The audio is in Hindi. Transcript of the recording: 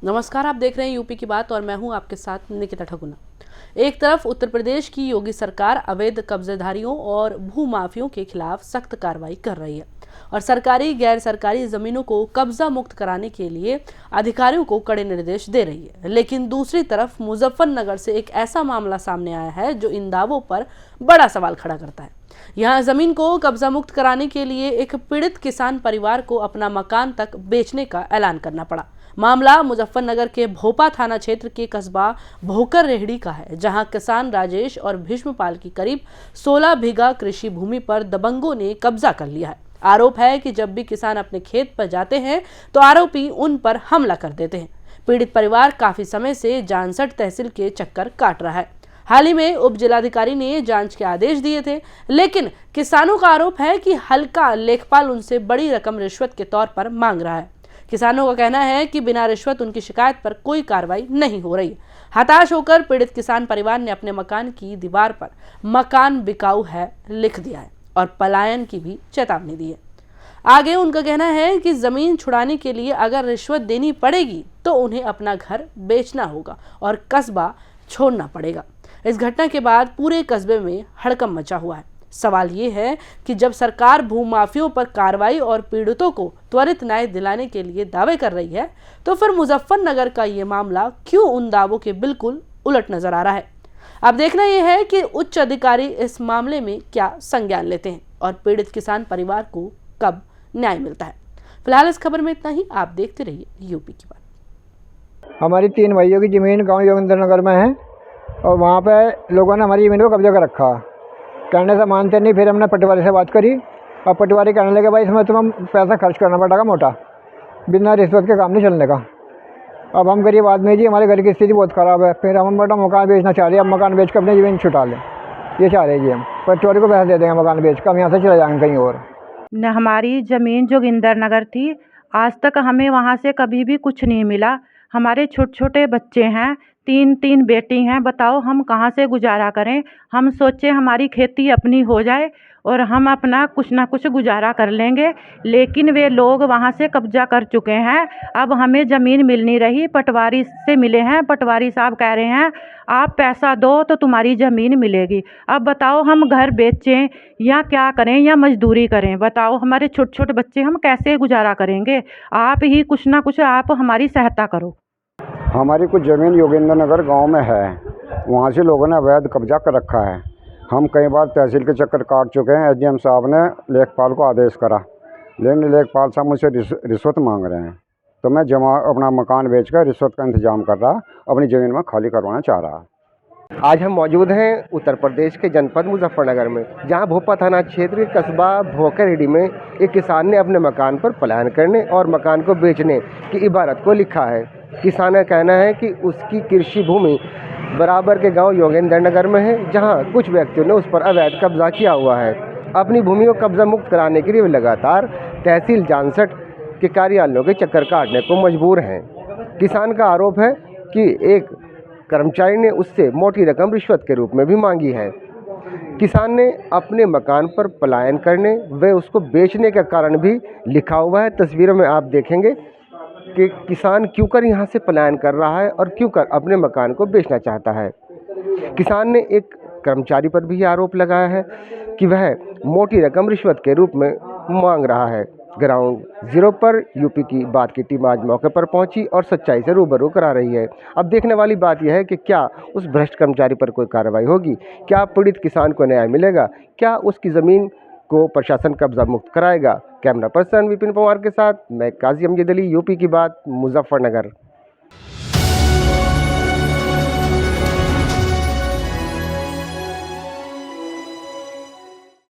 नमस्कार, आप देख रहे हैं यूपी की बात और मैं हूं आपके साथ निकिता ठगुना। एक तरफ उत्तर प्रदेश की योगी सरकार अवैध कब्जेधारियों और भूमाफियों के खिलाफ सख्त कार्रवाई कर रही है और सरकारी गैर सरकारी जमीनों को कब्जा मुक्त कराने के लिए अधिकारियों को कड़े निर्देश दे रही है, लेकिन दूसरी तरफ मुजफ्फरनगर से एक ऐसा मामला सामने आया है जो इन दावों पर बड़ा सवाल खड़ा करता है। यहाँ जमीन को कब्जा मुक्त कराने के लिए एक पीड़ित किसान परिवार को अपना मकान तक बेचने का ऐलान करना पड़ा। मामला मुजफ्फरनगर के भोपा थाना क्षेत्र के कस्बा भोकर रेहड़ी का है, जहां किसान राजेश और भीष्मपाल की करीब 16 बीघा कृषि भूमि पर दबंगों ने कब्जा कर लिया है। आरोप है कि जब भी किसान अपने खेत पर जाते हैं तो आरोपी उन पर हमला कर देते हैं। पीड़ित परिवार काफी समय से जानसठ तहसील के चक्कर काट रहा है। हाल ही में उप जिलाधिकारी ने जांच के आदेश दिए थे, लेकिन किसानों का आरोप है कि हल्का लेखपाल उनसे बड़ी रकम रिश्वत के तौर पर मांग रहा है। किसानों का कहना है कि बिना रिश्वत उनकी शिकायत पर कोई कार्रवाई नहीं हो रही। हताश होकर पीड़ित किसान परिवार ने अपने मकान की दीवार पर मकान बिकाऊ है लिख दिया है और पलायन की भी चेतावनी दी है। आगे उनका कहना है कि जमीन छुड़ाने के लिए अगर रिश्वत देनी पड़ेगी तो उन्हें अपना घर बेचना होगा और कस्बा छोड़ना पड़ेगा। इस घटना के बाद पूरे कस्बे में हड़कंप मचा हुआ है। सवाल ये है कि जब सरकार भूमाफियों पर कार्रवाई और पीड़ितों को त्वरित न्याय दिलाने के लिए दावे कर रही है, तो फिर मुजफ्फरनगर का ये मामला क्यों उन दावों के बिल्कुल उलट नजर आ रहा है। अब देखना यह है कि उच्च अधिकारी इस मामले में क्या संज्ञान लेते हैं और पीड़ित किसान परिवार को कब न्याय मिलता है। फिलहाल इस खबर में इतना ही। आप देखते रहिए यूपी की बात। हमारी 3 भाइयों की ज़मीन गांव योगेंद्रनगर में है और वहाँ पे लोगों ने हमारी ज़मीन को कब्जा कर रखा। कहने से मानते नहीं, फिर हमने पटवारी से बात करी और पटवारी कहने लगे भाई इसमें तुम्हें पैसा खर्च करना पड़ेगा मोटा, बिना रिश्वत के काम नहीं चलने का। अब हम गरीब आदमी जी, हमारे घर की स्थिति बहुत ख़राब है, फिर हम बेटा मकान बेचना चाह रहे हैं। अब मकान बेच कर अपनी ज़मीन छुटा लें, ये चाह रहे जी। हम पटवारी को पैसा दे देंगे मकान बेच कर, हम यहाँ से चले जाएंगे कहीं और। न हमारी ज़मीन जोगिंदरनगर थी, आज तक हमें वहाँ से कभी भी कुछ नहीं मिला। हमारे छोटे छोटे बच्चे हैं, 3 बेटी हैं। बताओ हम कहाँ से गुजारा करें। हम सोचे हमारी खेती अपनी हो जाए और हम अपना कुछ ना कुछ गुजारा कर लेंगे, लेकिन वे लोग वहाँ से कब्जा कर चुके हैं। अब हमें ज़मीन मिल नहीं रही। पटवारी से मिले हैं, पटवारी साहब कह रहे हैं आप पैसा दो तो तुम्हारी ज़मीन मिलेगी। अब बताओ हम घर बेचें या क्या करें या मजदूरी करें। बताओ हमारे छोटे छोटे बच्चे हम कैसे गुजारा करेंगे। आप ही कुछ ना कुछ आप हमारी सहायता करो। हमारी कुछ ज़मीन योगेंद्रनगर गांव में है, वहाँ से लोगों ने अवैध कब्जा कर रखा है। हम कई बार तहसील के चक्कर काट चुके हैं। एसडीएम साहब ने लेखपाल को आदेश करा, लेकिन लेखपाल साहब मुझसे रिश्वत मांग रहे हैं। तो मैं अपना मकान बेचकर रिश्वत का इंतजाम कर रहा, अपनी ज़मीन में खाली करवाना चाह रहा। आज हम मौजूद हैं उत्तर प्रदेश के जनपद मुजफ्फरनगर में, जहां भोपा थाना क्षेत्र के कस्बा भोकररेडी में एक किसान ने अपने मकान पर पलायन करने और मकान को बेचने की इबारत को लिखा है। किसान का कहना है कि उसकी कृषि भूमि बराबर के गांव योगेंद्रनगर में है, जहां कुछ व्यक्तियों ने उस पर अवैध कब्जा किया हुआ है। अपनी भूमि को कब्जा मुक्त कराने के लिए वे लगातार तहसील जानसठ के कार्यालयों के चक्कर काटने को मजबूर हैं। किसान का आरोप है कि एक कर्मचारी ने उससे मोटी रकम रिश्वत के रूप में भी मांगी है। किसान ने अपने मकान पर पलायन करने व उसको बेचने का कारण भी लिखा हुआ है। तस्वीरों में आप देखेंगे कि किसान क्यों कर यहाँ से पलायन कर रहा है और क्यों कर अपने मकान को बेचना चाहता है। किसान ने एक कर्मचारी पर भी आरोप लगाया है कि वह मोटी रकम रिश्वत के रूप में मांग रहा है। ग्राउंड जीरो पर यूपी की बात की टीम आज मौके पर पहुंची और सच्चाई से रूबरू करा रही है। अब देखने वाली बात यह है कि क्या उस भ्रष्ट कर्मचारी पर कोई कार्रवाई होगी, क्या पीड़ित किसान को न्याय मिलेगा, क्या उसकी ज़मीन को प्रशासन कब्जा मुक्त कराएगा। कैमरा पर्सन विपिन पवार के साथ मैं काजी अमजद अली, यूपी की बात, मुजफ्फरनगर।